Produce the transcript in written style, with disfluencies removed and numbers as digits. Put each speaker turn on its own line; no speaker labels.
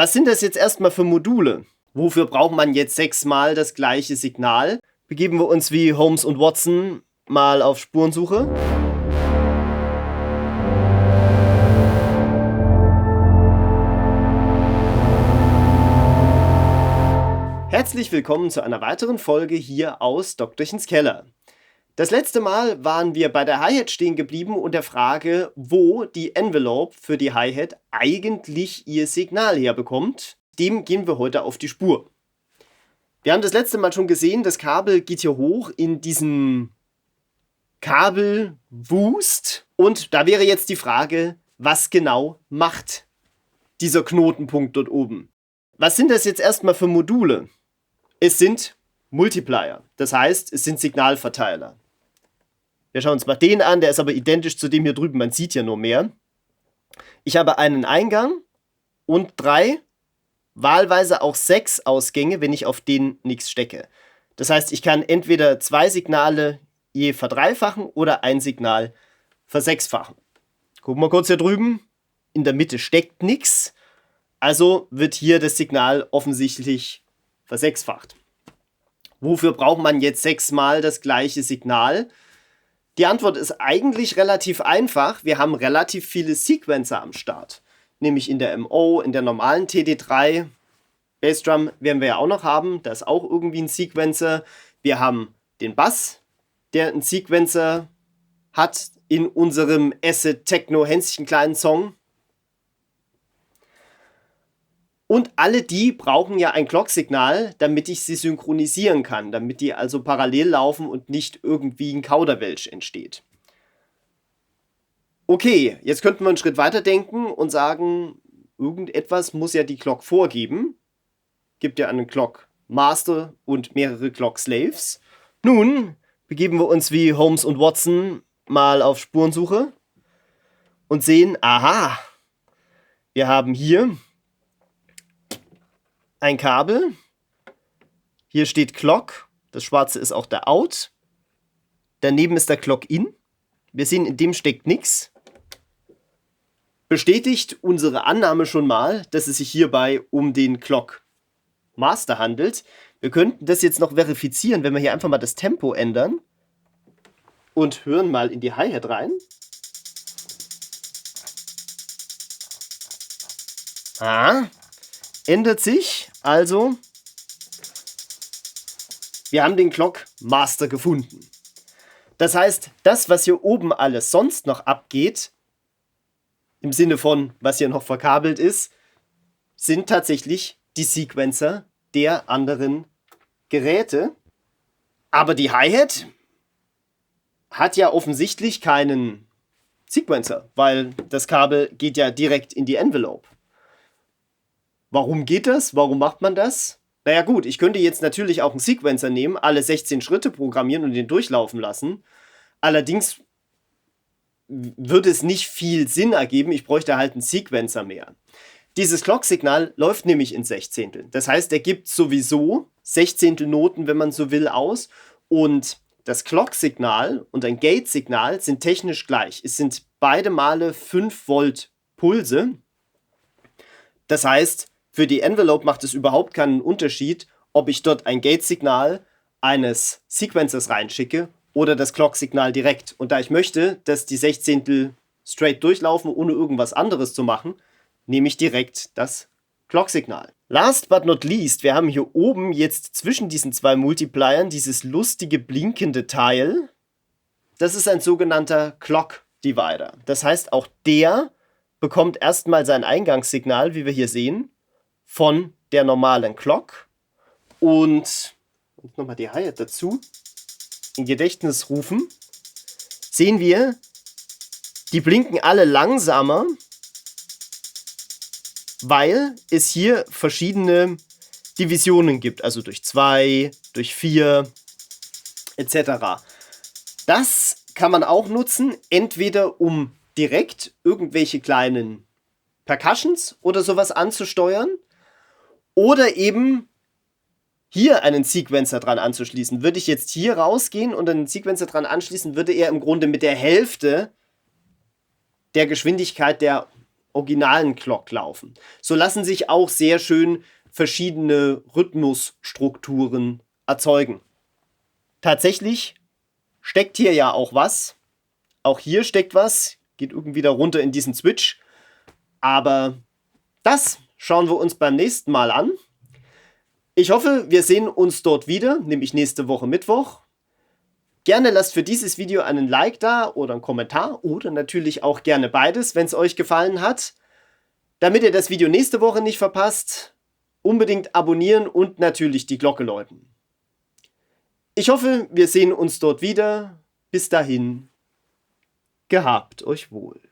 Was sind das jetzt erstmal für Module? Wofür braucht man jetzt 6-mal das gleiche Signal? Begeben wir uns wie Holmes und Watson mal auf Spurensuche. Herzlich willkommen zu einer weiteren Folge hier aus Doktorchens Keller. Das letzte Mal waren wir bei der Hi-Hat stehen geblieben und der Frage, wo die Envelope für die Hi-Hat eigentlich ihr Signal herbekommt. Dem gehen wir heute auf die Spur. Wir haben das letzte Mal schon gesehen, das Kabel geht hier hoch in diesen Kabelwust. Und da wäre jetzt die Frage, was genau macht dieser Knotenpunkt dort oben? Was sind das jetzt erstmal für Module? Es sind Multiplier, das heißt, es sind Signalverteiler. Wir schauen uns mal den an, der ist aber identisch zu dem hier drüben, man sieht ja nur mehr. Ich habe einen Eingang und 3, wahlweise auch 6 Ausgänge, wenn ich auf den nichts stecke. Das heißt, ich kann entweder 2 Signale je verdreifachen oder ein Signal versechsfachen. Gucken wir kurz hier drüben, in der Mitte steckt nichts, also wird hier das Signal offensichtlich versechsfacht. Wofür braucht man jetzt 6-mal das gleiche Signal? Die Antwort ist eigentlich relativ einfach. Wir haben relativ viele Sequencer am Start. Nämlich in der MO, in der normalen TD3. Bassdrum werden wir ja auch noch haben. Da ist auch irgendwie ein Sequencer. Wir haben den Bass, der einen Sequencer hat in unserem Acid-Techno-Hänschen kleinen Song. Und alle die brauchen ja ein Clock-Signal, damit ich sie synchronisieren kann, damit die also parallel laufen und nicht irgendwie ein Kauderwelsch entsteht. Okay, jetzt könnten wir einen Schritt weiter denken und sagen, irgendetwas muss ja die Clock vorgeben. Gibt ja einen Clock Master und mehrere Clock Slaves. Nun begeben wir uns wie Holmes und Watson mal auf Spurensuche und sehen, aha, wir haben hier ein Kabel, hier steht Clock, das schwarze ist auch der Out, daneben ist der Clock In, wir sehen, in dem steckt nichts. Bestätigt unsere Annahme schon mal, dass es sich hierbei um den Clock Master handelt. Wir könnten das jetzt noch verifizieren, wenn wir hier einfach mal das Tempo ändern und hören mal in die Hi-Hat rein. Ändert sich, also wir haben den Clock Master gefunden. Das heißt, das, was hier oben alles sonst noch abgeht, im Sinne von, was hier noch verkabelt ist, sind tatsächlich die Sequencer der anderen Geräte. Aber die Hi-Hat hat ja offensichtlich keinen Sequencer, weil das Kabel geht ja direkt in die Envelope. Warum geht das? Warum macht man das? Naja gut, ich könnte jetzt natürlich auch einen Sequencer nehmen, alle 16 Schritte programmieren und den durchlaufen lassen. Allerdings würde es nicht viel Sinn ergeben, ich bräuchte halt einen Sequencer mehr. Dieses Clock-Signal läuft nämlich in Sechzehnteln. Das heißt, er gibt sowieso Sechzehntelnoten, wenn man so will, aus. Und das Clock-Signal und ein Gate-Signal sind technisch gleich. Es sind beide Male 5 Volt Pulse. Das heißt, für die Envelope macht es überhaupt keinen Unterschied, ob ich dort ein Gate-Signal eines Sequencers reinschicke oder das Clock-Signal direkt. Und da ich möchte, dass die Sechzehntel straight durchlaufen, ohne irgendwas anderes zu machen, nehme ich direkt das Clock-Signal. Last but not least, wir haben hier oben jetzt zwischen diesen 2 Multipliern dieses lustige blinkende Teil. Das ist ein sogenannter Clock Divider. Das heißt, auch der bekommt erstmal sein Eingangssignal, wie wir hier sehen, von der normalen Clock. Und nochmal die Hi-Hat dazu, in Gedächtnis rufen, sehen wir, die blinken alle langsamer, weil es hier verschiedene Divisionen gibt, also durch 2, durch 4 etc. Das kann man auch nutzen, entweder um direkt irgendwelche kleinen Percussions oder sowas anzusteuern oder eben hier einen Sequencer dran anzuschließen. Würde ich jetzt hier rausgehen und einen Sequencer dran anschließen, würde er im Grunde mit der Hälfte der Geschwindigkeit der originalen Glock laufen. So lassen sich auch sehr schön verschiedene Rhythmusstrukturen erzeugen. Tatsächlich steckt hier ja auch was. Auch hier steckt was. Geht irgendwie da runter in diesen Switch. Aber das schauen wir uns beim nächsten Mal an. Ich hoffe, wir sehen uns dort wieder, nämlich nächste Woche Mittwoch. Gerne lasst für dieses Video einen Like da oder einen Kommentar oder natürlich auch gerne beides, wenn es euch gefallen hat. Damit ihr das Video nächste Woche nicht verpasst, unbedingt abonnieren und natürlich die Glocke läuten. Ich hoffe, wir sehen uns dort wieder. Bis dahin, gehabt euch wohl.